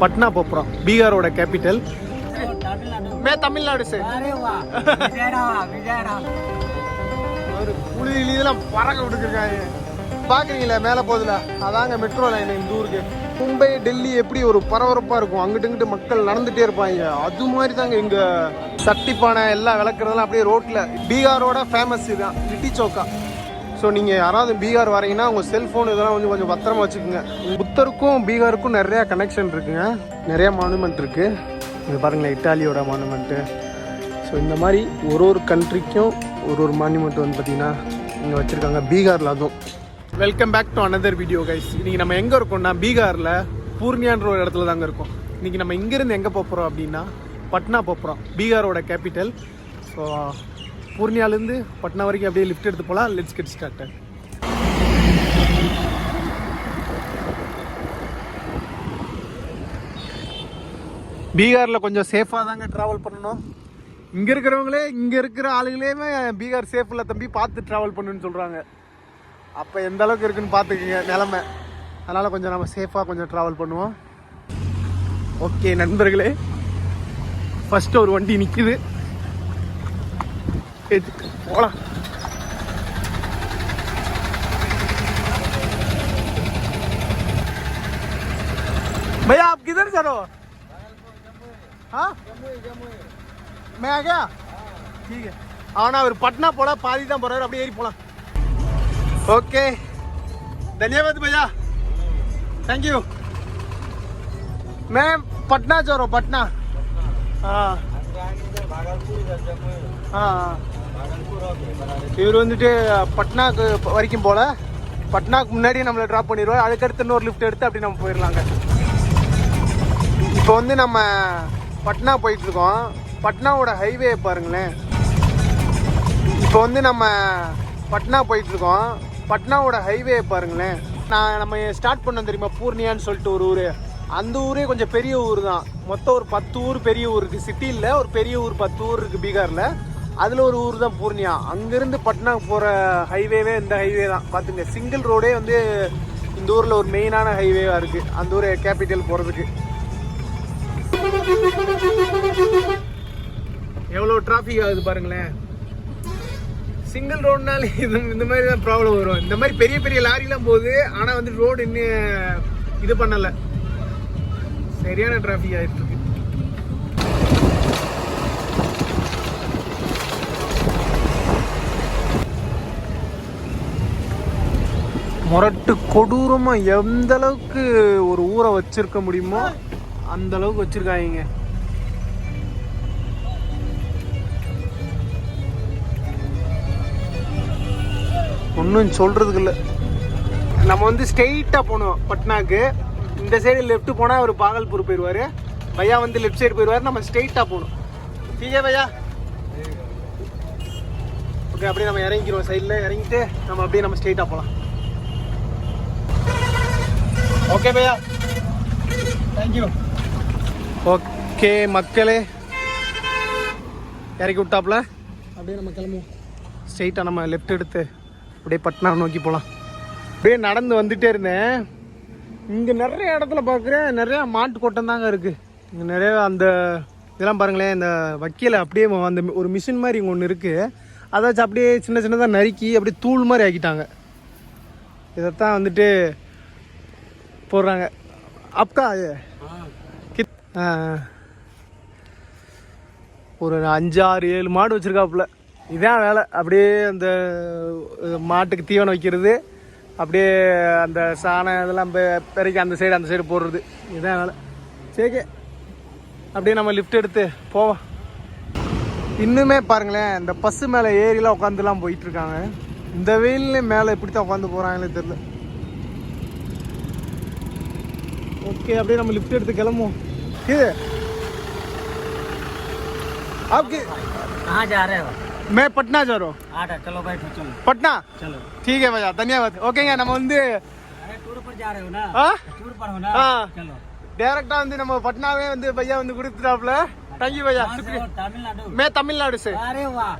Patna पोपरा बीहारोட capital मैं तमिलनाडु से अरे वाह विजयडा ஒரு புலியில இதெல்லாம் பறக்க விட்டுருக்காங்க பாக்குறீங்களா மேல போகுதுல அதாங்க மெட்ரோ லைன் இந்த ஊருக்கு மும்பை டெல்லி எப்படி ஒரு பரபரப்பா இருக்கும் அங்கிட்டு இங்கிட்டு மக்கள் நடந்துட்டே இருப்பாங்க அது மாதிரி தாங்க இங்க சட்டிப்பானை எல்லாம் விளக்குறதெல்லாம் அப்படியே ரோட்ல பீகாரோட ஃபேமஸ் இதுதான் லிட்டி சோக்கா ஸோ நீங்கள் யாராவது பீகார் வரீங்கன்னா உங்கள் செல்ஃபோன் இதெல்லாம் கொஞ்சம் பத்திரமா வச்சுக்கோங்க புத்தருக்கும் பீகாருக்கும் நிறையா கனெக்ஷன் இருக்குங்க நிறையா மானுமெண்ட் இருக்குது இது பாருங்களேன் இட்டாலியோட மானுமெண்ட்டு ஸோ இந்த மாதிரி ஒரு கண்ட்ரிக்கும் ஒரு மானுமெண்ட் வந்து பார்த்திங்கன்னா இங்கே வச்சுருக்காங்க பீகாரில் அதுவும் welcome back to another video guys இன்றைக்கி நம்ம எங்கே இருக்கோம்னா பீகாரில் பூர்ணியான்ற ஒரு இடத்துல தாங்க இருக்கோம் இன்றைக்கி நம்ம இங்கேருந்து எங்கே போகிறோம் அப்படின்னா பட்னா போகிறோம் பீகாரோட கேபிட்டல் ஸோ பூர்ணியாலேருந்து பட்னா வரைக்கும் அப்படியே லிஃப்ட் எடுத்து போகலாம் லெட்ஸ் கெட் ஸ்டார்டட் பீகாரில் கொஞ்சம் சேஃபாக தாங்க ட்ராவல் பண்ணணும் இங்கே இருக்கிறவங்களே இங்கே இருக்கிற ஆளுங்களேயுமே பீகார் சேஃப் இல்லை தம்பி பார்த்து ட்ராவல் பண்ணுன்னு சொல்கிறாங்க அப்போ எந்த அளவுக்கு இருக்குன்னு பார்த்துக்குங்க நிலமை அதனால் கொஞ்சம் நம்ம சேஃபாக கொஞ்சம் ட்ராவல் பண்ணுவோம் ஓகே நண்பர்களே ஃபஸ்ட்டு ஒரு வண்டி நிற்கிது போலாம் भैया आप किधर चलो हाँ मैं आ गया ठीक है आना और पटना போல பாதி தான் போறாரு அப்படியே ஏறி போலாம் ஓகே धन्यवाद भैया थैंक यू मैं पटना जा रहा हूँ पटना हाँ இவர் வந்துட்டு பட்னாக்கு வரைக்கும் போல பட்னாக்கு முன்னாடியே நம்மளை ட்ராப் பண்ணிடுவோம் அதுக்கடுத்து இன்னொரு லிஃப்ட் எடுத்து அப்படி நம்ம போயிடலாங்க இப்போ வந்து நம்ம பட்னா போயிட்டுருக்கோம் பட்னாவோட ஹைவே பாருங்களேன் இப்போ வந்து நம்ம பட்னா போயிட்டுருக்கோம் பட்னாவோட ஹைவே பாருங்களேன் நம்ம ஸ்டார்ட் பண்ணோம் தெரியுமா பூர்ணியான்னு சொல்லிட்டு ஒரு ஊர் அந்த ஊரே கொஞ்சம் பெரிய ஊர் தான் மொத்தம் ஒரு 10 ஊர் பெரிய ஊர் இருக்குது சிட்டியில் ஒரு பெரிய ஊர் 10 ஊர் இருக்குது பீகாரில் அதில் ஒரு ஊர் தான் பூர்ணியா அங்கேருந்து பட்னாக்கு போகிற ஹைவேவே இந்த ஹைவே தான் பார்த்துங்க சிங்கிள் ரோடே வந்து இந்த ஊரில் ஒரு மெயினான ஹைவேவாக இருக்குது அந்த ஊர் கேபிட்டல் போகிறதுக்கு எவ்வளோ டிராஃபிக் ஆகுது பாருங்களேன் சிங்கிள் ரோடுனால இந்த மாதிரி தான் ப்ராப்ளம் வரும் இந்த மாதிரி பெரிய பெரிய லாரிலாம் போகுது ஆனால் வந்து ரோடு இன்னும் இது பண்ணலை சரியான டிராஃபிக் ஆகிட்டு இருக்கு முரட்டு கொடூரமா எந்த அளவுக்கு ஒரு ஊரை வச்சிருக்க முடியுமோ அந்த அளவுக்கு வச்சிருக்காங்க ஒன்றும் சொல்றதுக்கு இல்லை நம்ம வந்து ஸ்ட்ரெயிட்டா போனோம் பட்னாக்கு இந்த சைடு லெஃப்ட் போனால் அவர் பாகல்பூர் போயிடுவார் பையா வந்து லெஃப்ட் சைடு போயிடுவார் நம்ம ஸ்ட்ரெயிட்டாக போகணும் டீக்கே பையா ஓகே அப்படியே நம்ம இறங்கிக்கிறோம் சைடில் இறங்கிட்டு நம்ம அப்படியே நம்ம ஸ்ட்ரெயிட்டாக போகலாம் ஓகே பையா தேங்க்யூ ஓகே மக்களே இறக்கி விட்டாப்புல அப்படியே நம்ம கிளம்புவோம் ஸ்ட்ரெயிட்டாக நம்ம லெஃப்ட் எடுத்து அப்படியே பட்னா நோக்கி போகலாம் அப்படியே நடந்து வந்துகிட்டே இருந்தேன் இங்கே நிறைய இடத்துல பார்க்குறேன் நிறையா மாட்டு கொட்டம் தாங்க இருக்குது இங்கே நிறைய அந்த இதெல்லாம் பாருங்களேன் இந்த வக்கீல அப்படியே அந்த ஒரு மிஷின் மாதிரி இங்கே ஒன்று இருக்குது அதை வச்சு அப்படியே சின்ன சின்னதாக நறுக்கி அப்படியே தூள் மாதிரி ஆக்கிட்டாங்க இதைத்தான் வந்துட்டு போடுறாங்க அப்பா ஒரு 5-6-7 மாடு வச்சுருக்காப்புல இதான் வேலை அப்படியே அந்த மாட்டுக்கு தீவனம் வைக்கிறது அப்படியே அந்த சாணம் இதெல்லாம் பெருக்கி அந்த சைடு போடுறது இதுதான் வேலை சரி அப்படியே நம்ம லிஃப்ட் எடுத்து போவோம் இன்னுமே பாருங்களேன் இந்த பஸ்ஸு மேலே ஏறிலாம் உட்காந்துலாம் போயிட்டுருக்காங்க இந்த வெயில்லையும் மேலே எப்படி தான் உட்காந்து போகிறாங்களே தெரில ஓகே அப்படியே நம்ம லிஃப்ட் எடுத்து கிளம்புவோம் இது आपके कहाँ जा रहे हो मैं पटना जा रहा हूँ चलो भाई चलो पटना चलो ठीक है भैया धन्यवाद ஓகேங்க நம்ம வந்து टूर पर जा रहे हो ना टूर पर हो ना चलो डायरेक्टா வந்து நம்ம பட்னாவே வந்து भैया வந்து கொடுத்துட்டாப்ல थैंक यू भैया शुक्रिया तमिलनाडु मैं तमिलनाडु से अरे वाह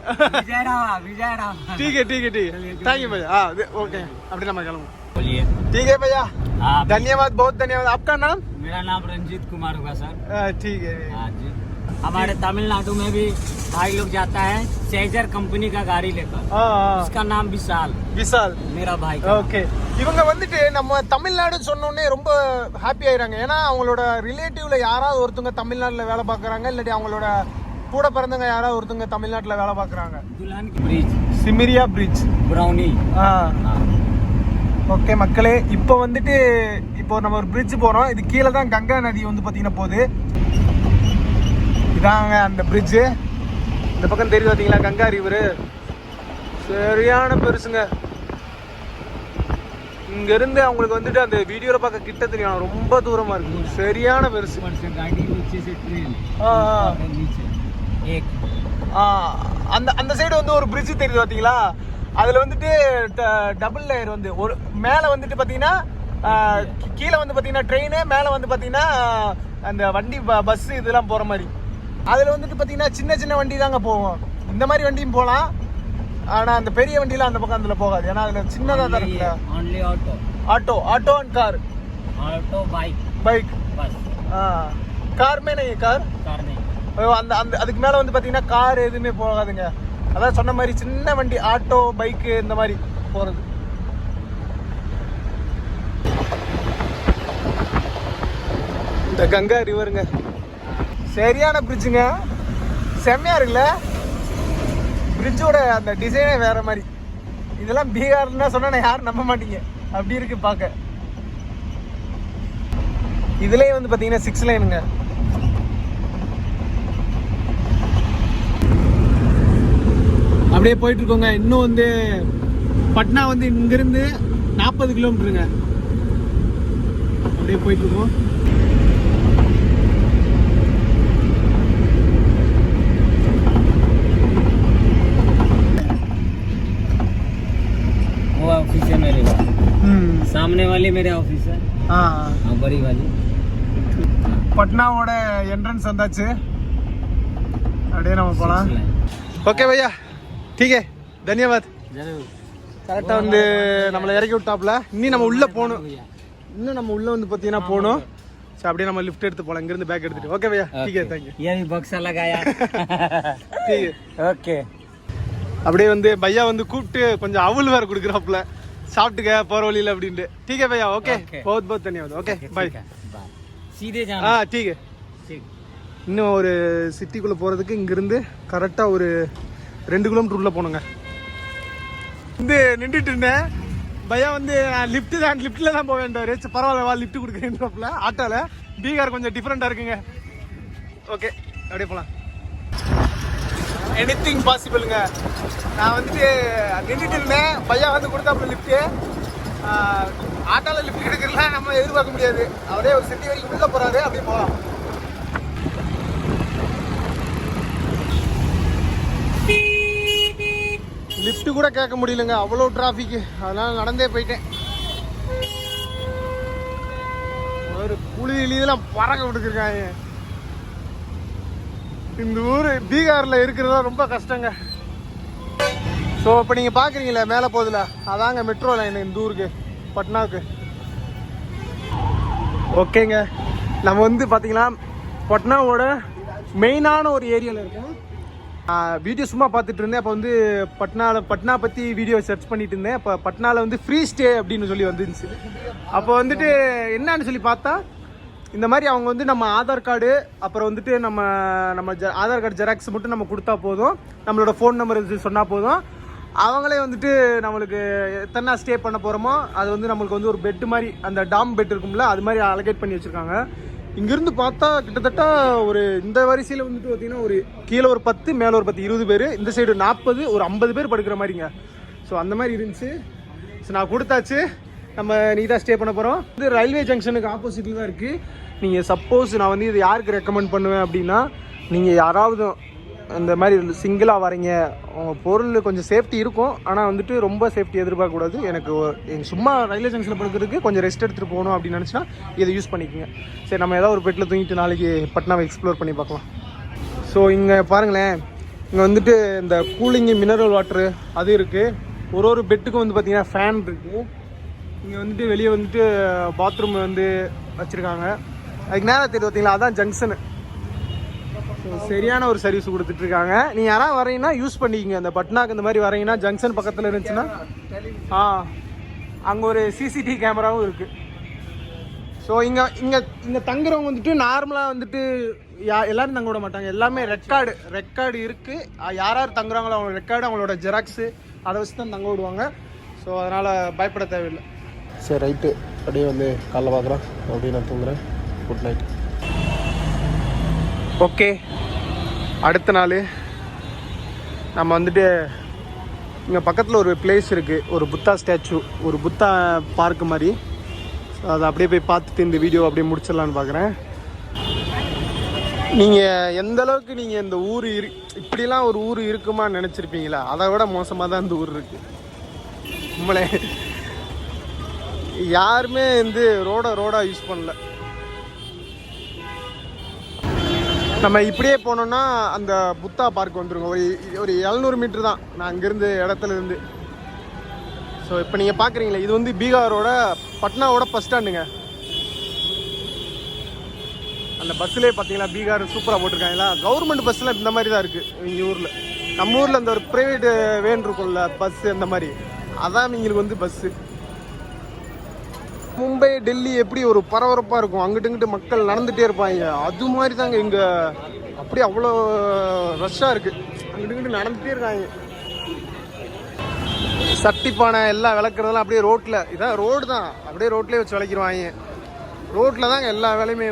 विजयडा ठीक है थैंक यू भैया हाँ ओके அப்படியே நம்ம கிளம்புவோம் बोलिए ठीक है भैया हाँ, धन्यवाद, बहुत धन्यवाद। आपका नाम? मेरा नाम रंजीत कुमार होगा सर। ठीक है। हाँ जी। हमारे तमिलनाडु में भी भाई लोग जाता है सेजर कंपनी का गाड़ी लेकर। उसका नाम विशाल। विशाल मेरा भाई। ஓகே, இவங்க வந்துட்டு நம்ம தமிழ்நாடு சொன்னோடனே ரொம்ப ஹாப்பி ஆயிடுறாங்க. ஏன்னா அவங்களோட ரிலேட்டிவ்ல யாராவது ஒருத்தவங்க தமிழ்நாட்டில் வேலை பார்க்குறாங்க, இல்லாட்டி அவங்களோட கூட பிறந்தவங்க யாராவது ஒருத்தவங்க தமிழ்நாட்டில் வேலை பார்க்குறாங்க. दुल्हन की ब्रिज, சிமிரியா பிரிட்ஜ், ब्राउनी। ஓகே மக்களே, இப்போ வந்துட்டு இப்போ நம்ம ஒரு பிரிட்ஜ் போகிறோம். இது கீழே தான் கங்கா நதி வந்து பார்த்தீங்கன்னா போகுது. இதாங்க அந்த பிரிட்ஜு. இந்த பக்கம் தெரியுது பார்த்தீங்களா கங்கா ரிவரு. சரியான பெருசுங்க. இங்கேருந்து அவங்களுக்கு வந்துட்டு அந்த வீடியோவில் பார்க்க கிட்ட தெரியும், ரொம்ப தூரமாக இருக்கு. சரியான பெருசு. அந்த அந்த சைடு வந்து ஒரு பிரிட்ஜ் தெரியுது பார்த்தீங்களா, அதில் வந்துட்டு டபுள் லேயர் வந்து ஒரு மேலே வந்துட்டு பார்த்தீங்கன்னா கீழே வந்து பார்த்தீங்கன்னா ட்ரெயின், மேலே வந்து பார்த்தீங்கன்னா அந்த வண்டி பஸ் இதெல்லாம் போகிற மாதிரி. அதில் வந்துட்டு பார்த்தீங்கன்னா சின்ன சின்ன வண்டி தாங்க போகும். இந்த மாதிரி வண்டியும் போகலாம், ஆனால் அந்த பெரிய வண்டியெலாம் அந்த பக்கம் அதில் போகாது. ஏன்னா அதில் சின்னதாக தான் இருக்குல்ல. only auto and car, auto bike बस। कार में नहीं, कार नहीं। அந்த அந்த அதுக்கு மேலே வந்து பார்த்தீங்கன்னா கார் எதுவுமே போகாதுங்க. அதான் சொன்ன மாதிரி சின்ன வண்டி, ஆட்டோ, பைக்கு இந்த மாதிரி போகிறது. இந்த கங்கா ரிவருங்க, சரியான பிரிட்ஜுங்க. செம்மையா இருக்குல்ல பிரிட்ஜோட அந்த டிசைனே வேற மாதிரி. இதெல்லாம் பீகார்னா சொன்னா யாரும் நம்ப மாட்டீங்க, அப்படி இருக்கு பார்க்க. இதுலயே வந்து பாத்தீங்கன்னா 6 லைனுங்க. அப்படியே போயிட்டு இருக்கோங்க. இன்னும் வந்து பட்னா வந்து இங்கிருந்து 40 கிலோமீட்டருங்க. அப்படியே போயிட்டு இருக்கோம். वो ऑफिस है मेरे, सामने वाली मेरे ऑफिस है। हाँ, बड़ी वाली। பட்னாவோட என்ட்ரன்ஸ் வந்தாச்சு. அப்படியே நம்ம போலாம். ஓகே பையா, ठीक है, धन्यवाद. கரெக்டாக வந்து நம்மளை இறக்கி விட்டாப்ல. இன்னும் நம்ம உள்ளே போகணும். இன்னும் நம்ம உள்ளே வந்து பார்த்தீங்கன்னா போகணும். சரி, அப்படியே நம்ம லிஃப்ட் எடுத்து போகலாம், இங்கேருந்து பேக் எடுத்துட்டு. ஓகே பையா, ठीक है, தேங்க்யூ. ये भी बक्सा लगाया। ठीक है, ओके। அப்படியே வந்து பையா வந்து கூப்பிட்டு கொஞ்சம் அவல் வேறு கொடுக்குறாப்புல, சாப்பிட்டுக்க போகிற வழியில் அப்படின்ட்டு. ठीक है भैया, ओके, बहुत बहुत धन्यवाद. Okay, bye. सीधे जाना। हाँ, ठीक है. இன்னும் ஒரு சிட்டிக்குள்ளே போகிறதுக்கு இங்கேருந்து கரெக்டாக ஒரு 2 கிலோமீட்டர் உள்ளே போகணுங்க. வந்து நின்றுட்டு இருந்தேன். பையா வந்து லிஃப்ட்டு தான், லிஃப்ட்டில் தான் போக வேண்டாரு. பரவாயில்ல வா, லிஃப்ட் கொடுக்குறேன்றாப்புல. ஆட்டோவில் பீகார் கொஞ்சம் டிஃப்ரெண்ட்டாக இருக்குங்க. ஓகே, அப்படியே போகலாம். எனிதிங் பாசிபிளுங்க. நான் வந்துட்டு நின்றுட்டு இருந்தேன், பையா வந்து கொடுத்தாப்புல லிஃப்ட்டு. ஆட்டோவில் லிஃப்ட் எடுக்கிறதுலாம் நம்ம எதிர்பார்க்க முடியாது. அப்படியே ஒரு சிட்டி வரைக்கும் உள்ளே போகிறாரு, அப்படியே போகலாம். லிஃப்ட் கூட கேட்க முடியலங்க, அவ்வளோ டிராஃபிக்கு. அதனால நடந்தே போயிட்டேன். ஒரு புலி இதெல்லாம் பறக்க விட்டுருக்காங்க. இந்த ஊர் பீகாரில் இருக்கிறதா ரொம்ப கஷ்டங்க. ஸோ இப்போ நீங்கள் பார்க்குறீங்களே மேலே போதில், அதாங்க மெட்ரோ லைன் இந்த ஊருக்கு, பட்னாவுக்கு. ஓகேங்க, நம்ம வந்து பார்த்தீங்கன்னா பட்னாவோட மெயினான ஒரு ஏரியாவில் இருக்கோம். வீடியோ சும்மா பார்த்துட்டு இருந்தேன். அப்போ வந்து பட்னா பற்றி வீடியோ சர்ச் பண்ணிட்டு இருந்தேன். அப்போ பட்னாவில் வந்து ஃப்ரீ ஸ்டே அப்படின்னு சொல்லி வந்துருந்துச்சு. அப்போ வந்துட்டு என்னன்னு சொல்லி பார்த்தா, இந்த மாதிரி அவங்க வந்து நம்ம ஆதார் கார்டு, அப்புறம் வந்துட்டு நம்ம ஆதார் கார்டு ஜெராக்ஸ் மட்டும் நம்ம கொடுத்தா போதும், நம்மளோட ஃபோன் நம்பர் சொன்னால் போதும், அவங்களே வந்துட்டு நம்மளுக்கு எத்தனை ஸ்டே பண்ண போகிறோமோ அது வந்து நம்மளுக்கு வந்து ஒரு பெட்டு மாதிரி, அந்த டாம் பெட் இருக்கும்ல, அது மாதிரி அலோகேட் பண்ணி வச்சுருக்காங்க. இங்கேருந்து பார்த்தா கிட்டத்தட்ட ஒரு இந்த வரிசையில் வந்துட்டு பார்த்தீங்கன்னா ஒரு கீழே ஒரு 10, மேலே ஒரு 10, 20 பேர், இந்த சைடு 40, ஒரு 50 பேர் படுக்கிற மாதிரிங்க. ஸோ அந்த மாதிரி இருந்துச்சு. ஸோ நான் கொடுத்தாச்சு, நம்ம நீட்டாக ஸ்டே பண்ண போகிறோம். இது ரயில்வே ஜங்ஷனுக்கு ஆப்போசிட்டில் தான் இருக்குது. நீங்கள் சப்போஸ் நான் வந்து இது யாருக்கு ரெக்கமெண்ட் பண்ணுவேன் அப்படின்னா, நீங்கள் யாராவது இந்த மாதிரி சிங்கிளாக வரீங்க, உங்கள் பொருள் கொஞ்சம் சேஃப்டி இருக்கும், ஆனால் வந்துட்டு ரொம்ப சேஃப்டி எதிர்பார்க்கக்கூடாது. எனக்கு சும்மா ரயில்வே ஜங்ஷனில் படுக்கிறதுக்கு கொஞ்சம் ரெஸ்ட் எடுத்துகிட்டு போகணும் அப்படின்னு நினச்சினா இதை யூஸ் பண்ணிக்கோங்க. சரி, நம்ம ஏதாவது ஒரு பெட்டில் தூங்கிட்டு நாளைக்கு பட்னாவை எக்ஸ்ப்ளோர் பண்ணி பார்க்கலாம். ஸோ இங்கே பாருங்களேன், இங்கே வந்துட்டு இந்த கூலிங்கு மினரல் வாட்ரு அது இருக்குது. ஒரு பெட்டுக்கும் வந்து பார்த்திங்கன்னா ஃபேன் இருக்குது. இங்கே வந்துட்டு வெளியே வந்துட்டு பாத்ரூம் வந்து வச்சுருக்காங்க. அதுக்கு நேரம் தெரியும் பார்த்தீங்களா, அதான் ஜங்ஷனு. சரியான ஒரு சர்வீஸ் கொடுத்துட்ருக்காங்க. நீங்கள் யாராவது வரீங்கன்னா யூஸ் பண்ணிக்கிங்க. அந்த பட்னாக்கு இந்த மாதிரி வரீங்கன்னா ஜங்ஷன் பக்கத்தில் இருந்துச்சுன்னா அங்கே ஒரு சிசிடிவி கேமராவும் இருக்குது. ஸோ இங்கே இங்கே இங்கே தங்குறவங்க வந்துட்டு நார்மலாக வந்துட்டு எல்லோரும் தங்க விட மாட்டாங்க. எல்லாமே ரெக்கார்டு இருக்குது. யார் யார் தங்குறாங்களோ அவங்களோட ரெக்கார்டு, அவங்களோட ஜெராக்ஸு அதை வச்சு தான் தங்க விடுவாங்க. ஸோ அதனால் பயப்பட தேவையில்லை. சரி ரைட்டு, அப்படியே வந்து காலைல பார்க்குறோம். அப்படியே நான் தூங்குறேன். Good night. ஓகே, அடுத்த நாள் நம்ம வந்துட்டு இங்கே பக்கத்தில் ஒரு பிளேஸ் இருக்குது, ஒரு புத்தா ஸ்டாச்சு, ஒரு புத்தா பார்க் மாதிரி. அதை அப்படியே போய் பார்த்துட்டு இந்த வீடியோ அப்படியே முடிச்சிடலான்னு பார்க்குறேன். நீங்கள் எந்த அளவுக்கு நீங்கள் இந்த ஊர் இப்படிலாம் ஒரு ஊர் இருக்குமான்னு நினச்சிருப்பீங்களா? அதை விட மோசமாக தான் இந்த ஊர் இருக்குது. நம்மளே யாருமே வந்து ரோடாக யூஸ் பண்ணல. நம்ம இப்படியே போனோம்னா அந்த புத்தா பார்க் வந்துருங்க. ஒரு 700 மீட்டர் தான் நான் அங்கேருந்து இடத்துல இருந்து. ஸோ இப்போ நீங்கள் பார்க்குறீங்களே, இது வந்து பீகாரோட பட்னாவோட பஸ் ஸ்டாண்டுங்க. அந்த பஸ்ஸிலே பார்த்தீங்களா பீகார் சூப்பராக போட்டிருக்காங்களா. கவர்மெண்ட் பஸ்ஸில் இந்த மாதிரி தான் இருக்குது இங்கே ஊரில். நம்ம ஊரில் அந்த ஒரு ப்ரைவேட்டு வேன் இருக்கும்ல பஸ்ஸு, அந்த மாதிரி அதான் இங்களுக்கு வந்து பஸ்ஸு. மும்பை டெல்லி எப்படி ஒரு பரபரப்பாக இருக்கும், அங்கிட்டு இங்கிட்டு மக்கள் நடந்துகிட்டே இருப்பாங்க, அது மாதிரி தாங்க இங்கே. அப்படியே அவ்வளோ ரஷ்ஷாக இருக்குது, அங்கிட்டு இங்கிட்டு நடந்துகிட்டே இருக்காங்க. சட்டிப்பானை எல்லாம் விளக்குறதெல்லாம் அப்படியே ரோட்டில், இதான் ரோடு தான், அப்படியே ரோட்லேயே வச்சு விளக்கிடுவாங்க. ரோட்டில் தாங்க எல்லா வேலையுமே.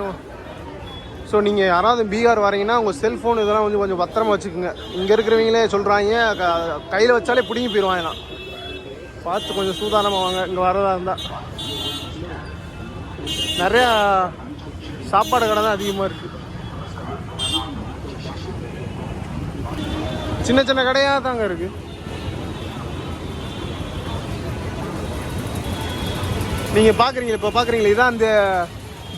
ஸோ நீங்கள் யாராவது பீகார் வரீங்கன்னா உங்கள் செல்ஃபோன் இதெல்லாம் கொஞ்சம் பத்திரமா வச்சுக்கோங்க. இங்கே இருக்கிறவங்களே சொல்கிறாங்க கையில் வச்சாலே பிடிங்கி போயிடுவாங்கலாம். பார்த்து கொஞ்சம் சூதானமாக வாங்க இங்கே வரதா இருந்தால். நிறையா சாப்பாடு கடை தான் அதிகமாக இருக்குது. சின்ன சின்ன கடையாக தாங்க இருக்குது. நீங்கள் பார்க்குறீங்களா, இப்போ பார்க்குறீங்களா, இதுதான் அந்த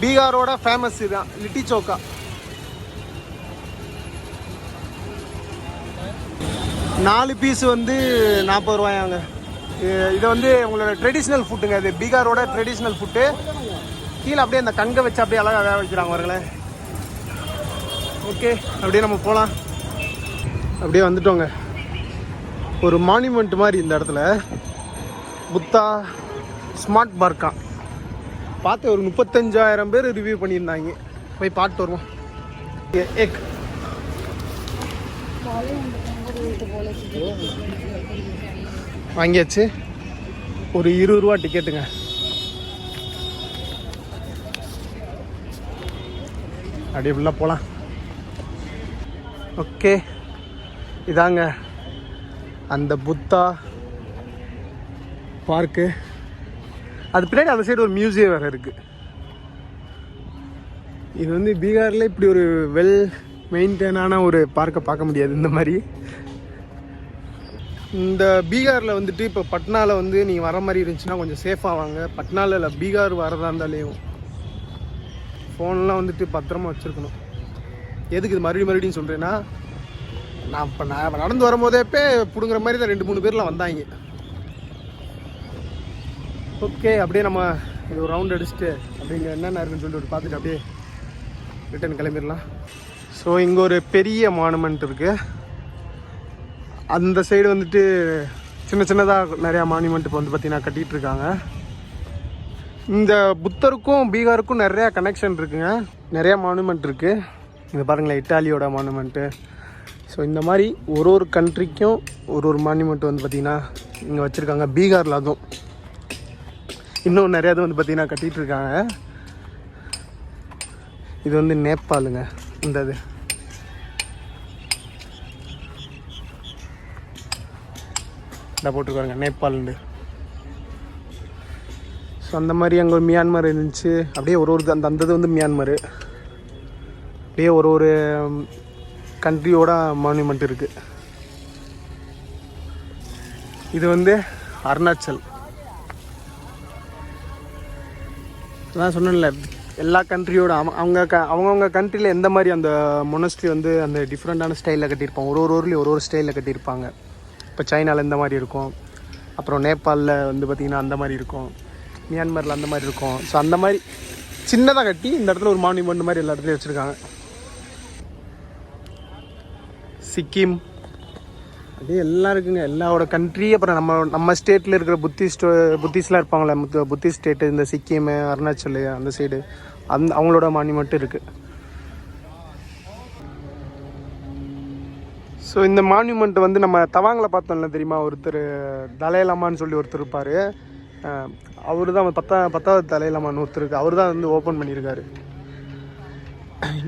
பீகாரோட ஃபேமஸ். இதுதான் லிட்டி சோக்கா. நாலு பீஸ் வந்து 40 ரூபாயாங்க. இது வந்து உங்களோட ட்ரெடிஷ்னல் ஃபுட்டுங்க. இது பீகாரோட ட்ரெடிஷ்னல் ஃபுட்டு. கீழே அப்படியே அந்த கங்கை வச்சு அப்படியே அழகாக வேக வைக்கிறாங்க பாருங்களேன். ஓகே, அப்படியே நம்ம போகலாம். அப்படியே வந்துட்டோங்க. ஒரு மானுமெண்ட் மாதிரி இந்த இடத்துல புத்தா ஸ்மார்ட் பார்க்கா பார்த்து ஒரு 35,000 பேர் ரிவ்யூ பண்ணியிருந்தாங்க. போய் பார்த்து வருவோம். வாங்கியாச்சு. ஒரு 20 ரூபா டிக்கெட்டுங்க. அப்படியே ஃபுல்லாக போகலாம். ஓகே, இதாங்க அந்த புத்தா பார்க்கு. அது பின்னாடி அந்த சைடு ஒரு மியூசியம் வேறு இருக்குது. இது வந்து பீகாரில் இப்படி ஒரு வெல் மெயின்டைனான ஒரு பார்க்கை பார்க்க முடியாது இந்த மாதிரி. இந்த பீகாரில் வந்துட்டு இப்போ பட்னாவில் வந்து நீங்கள் வர மாதிரி இருந்துச்சுன்னா கொஞ்சம் சேஃபாக வாங்க. பட்னாவில் இல்லை, பீகார் வரதா இருந்தாலேயும் ஃபோன்லாம் வந்துட்டு பத்திரமா வச்சுருக்கணும். எதுக்கு இது மறுபடியும் சொல்கிறேன்னா, நான் நடந்து வரும்போதே பிடுங்குற மாதிரி தான் 2-3 பேர்லாம் வந்தாங்க. ஓகே, அப்படியே நம்ம இது ஒரு ரவுண்ட் அடிச்சுட்டு அப்படிங்க என்னென்ன இருக்குன்னு சொல்லிட்டு பார்த்துட்டு அப்படியே ரிட்டர்ன் கிளம்பிடலாம். ஸோ இங்கே ஒரு பெரிய மானுமெண்ட் இருக்குது. அந்த சைடு வந்துட்டு சின்னதாக நிறையா மானுமெண்ட் இப்போ வந்து பார்த்திங்கன்னா கட்டிகிட்ருக்காங்க. இந்த புத்தருக்கும் பீகாருக்கும் நிறையா கனெக்ஷன் இருக்குங்க. நிறையா மானுமெண்ட் இருக்குது. இது பாருங்களேன், இட்டாலியோட மானுமெண்ட்டு. ஸோ இந்த மாதிரி ஒரு கண்ட்ரிக்கும் ஒரு மானுமெண்ட் வந்து பார்த்திங்கன்னா இங்கே வச்சுருக்காங்க. பீகாரில் அதுவும் இன்னும் நிறையா இது வந்து பார்த்திங்கன்னா கட்டிகிட்டு இருக்காங்க. இது வந்து நேபாளுங்க. இந்த இது இதை போட்டிருக்காங்க நேபாள்ண்டு. ஸோ அந்த மாதிரி அங்கே ஒரு மியான்மர் இருந்துச்சு. அப்படியே ஒரு அந்த இது வந்து மியான்மர். அப்படியே ஒரு கண்ட்ரியோட மானுமெண்ட் இருக்குது. இது வந்து அருணாச்சல். அதான் சொன்னேன்ல, எல்லா கண்ட்ரியோட அவங்கவுங்க கண்ட்ரியில் எந்த மாதிரி அந்த மொனஸ்ட்ரி வந்து அந்த டிஃப்ரெண்ட்டான ஸ்டைலில் கட்டியிருப்பாங்க. ஒரு ஊர்லேயும் ஒரு ஸ்டைலில் கட்டியிருப்பாங்க. இப்போ சைனாவில் இந்த மாதிரி இருக்கும், அப்புறம் நேபாளில் வந்து பார்த்திங்கன்னா அந்த மாதிரி இருக்கும். மியான்மரில் அந்த மாதிரி இருக்கும். ஸோ அந்த மாதிரி சின்னதாக கட்டி இந்த இடத்துல ஒரு மானுமெண்ட் மாதிரி எல்லா இடத்துலையும் வச்சுருக்காங்க. சிக்கிம் அப்படியே எல்லாம் இருக்குங்க, எல்லாரோட கண்ட்ரி. அப்புறம் நம்ம ஸ்டேட்டில் இருக்கிற புத்திஸ்ட்லாம் இருப்பாங்களே, புத்திஸ்ட் ஸ்டேட்டு, இந்த சிக்கிம், அருணாச்சல் அந்த சைடு அவங்களோட மானுமெண்ட்டும் இருக்குது. ஸோ இந்த மான்யூமெண்ட் வந்து நம்ம தவாங்கில் பார்த்தோம்ல தெரியுமா, ஒருத்தர் தலைலாமான்னு சொல்லி ஒருத்தர் இருப்பார். அவர் தான் 10வது தலைலாமான்னு ஒருத்தர் இருக்குது. அவர் தான் வந்து ஓப்பன் பண்ணியிருக்காரு.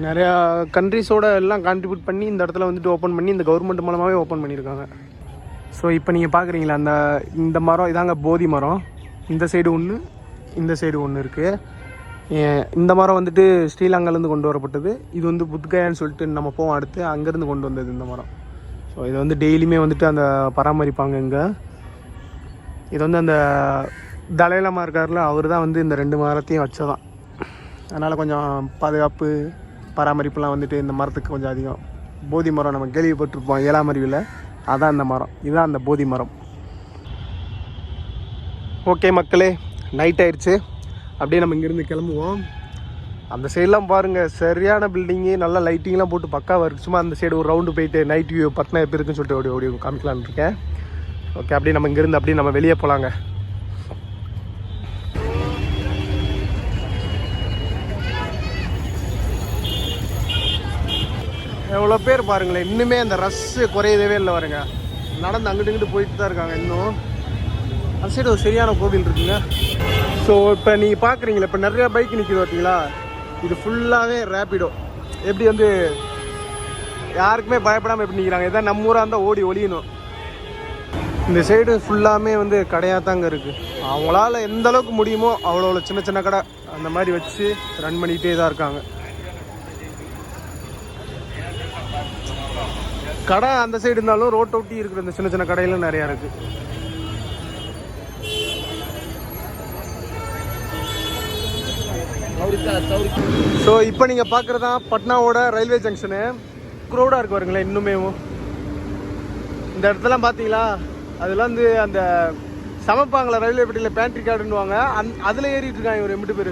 நிறையா கண்ட்ரிஸோட எல்லாம் கான்ட்ரிபியூட் பண்ணி இந்த இடத்துல வந்துட்டு ஓப்பன் பண்ணி இந்த கவர்மெண்ட் மூலமாகவே ஓப்பன் பண்ணியிருக்காங்க. ஸோ இப்போ நீங்கள் பார்க்குறீங்களா இந்த மரம், இதாங்க போதி மரம். இந்த சைடு ஒன்று, இந்த சைடு ஒன்று இருக்குது. இந்த மரம் வந்துட்டு ஸ்ரீலங்காலேருந்து கொண்டு வரப்பட்டது. இது வந்து புத்கயான்னு சொல்லிட்டு நம்ம போவோம் அடுத்து, அங்கேருந்து கொண்டு வந்தது இந்த மரம். ஸோ இதை வந்து டெய்லியுமே வந்துட்டு அந்த பராமரிப்பாங்க இங்கே. இது வந்து அந்த தலைலாமா இருக்கார்ல, அவர் தான் வந்து இந்த 2 மரத்தையும் வச்சதான். அதனால் கொஞ்சம் பாதுகாப்பு பராமரிப்புலாம் வந்துட்டு இந்த மரத்துக்கு கொஞ்சம் அதிகம். போதி மரம் நம்ம கேள்விப்பட்டிருப்போம் 7ஆம் அறிவில், அதான் இந்த மரம். இதுதான் அந்த போதி மரம். ஓகே மக்களே, நைட் ஆயிடுச்சு. அப்படியே நம்ம இங்கேருந்து கிளம்புவோம். அந்த சைடெலாம் பாருங்கள், சரியான பில்டிங்கு, நல்லா லைட்டிங்லாம் போட்டு பக்காவாக இருக்குது. சும்மா அந்த சைடு ஒரு ரவுண்டு போயிட்டு நைட் வியூ பத்தினா எப்படி இருக்குன்னு சொல்லிட்டு ஓடி காமிக்கலான்னு இருக்கேன். ஓகே, அப்படியே நம்ம இங்கேருந்து அப்படியே நம்ம வெளியே போகலாங்க. எவ்வளோ பேர் பாருங்களேன், இன்னுமே அந்த ரஷ்ஷு குறையதவே இல்லை. வருங்க, நடந்து அங்கிட்டு இங்கிட்டு போயிட்டு தான் இருக்காங்க இன்னும். அந்த சைடு ஒரு சரியான கோவில் இருக்குங்க. ஸோ இப்போ நீங்கள் பார்க்குறீங்களா, இப்போ நிறையா பைக் நிற்கிது பார்த்தீங்களா, இது ஃபுல்லாகவே ரேப்பிடோ. எப்படி வந்து யாருக்குமே பயப்படாமல் எப்படி நிற்கிறாங்க. இதான் நம்ம ஊராக இருந்தால் ஓடி ஒளியணும். இந்த சைடு ஃபுல்லாமே வந்து கடையாக தாங்க இருக்குது. அவங்களால எந்த அளவுக்கு முடியுமோ அவ்வளோ சின்ன சின்ன கடை அந்த மாதிரி வச்சு ரன் பண்ணிகிட்டே தான் இருக்காங்க. கடை அந்த சைடு இருந்தாலும் ரோட்டை ஒட்டி இருக்கிற இந்த சின்ன சின்ன கடையிலும் நிறையா இருக்குது. ஸோ இப்போ நீங்கள் பார்க்குறது தான் பட்னாவோட ரயில்வே ஜங்ஷனு. க்ரௌடாக இருக்கு பாருங்களேன் இன்னுமே. இந்த இடத்துலாம் பார்த்தீங்களா, அதெல்லாம் வந்து அந்த சமைப்பாங்களா ரயில்வே பெட்டியில் பேண்ட்ரி கார்டுன்னுவாங்க, அதில் ஏறிட்டு இருக்காங்க ஒரு 8 பேர்.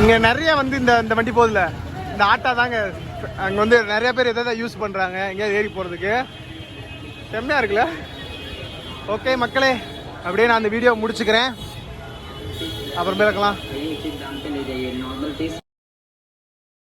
இங்கே நிறைய வந்து இந்த வண்டி போதில்ல, இந்த ஆட்டோ தாங்க. அங்கே வந்து நிறைய பேர் எதை தான் யூஸ் பண்ணுறாங்க எங்கேயாவது ஏறி போகிறதுக்கு. செம்மையாக இருக்குல்ல. ஓகே மக்களே, அப்படியே நான் அந்த வீடியோ முடிச்சுக்கிறேன். அப்புறமே இருக்கலாம்.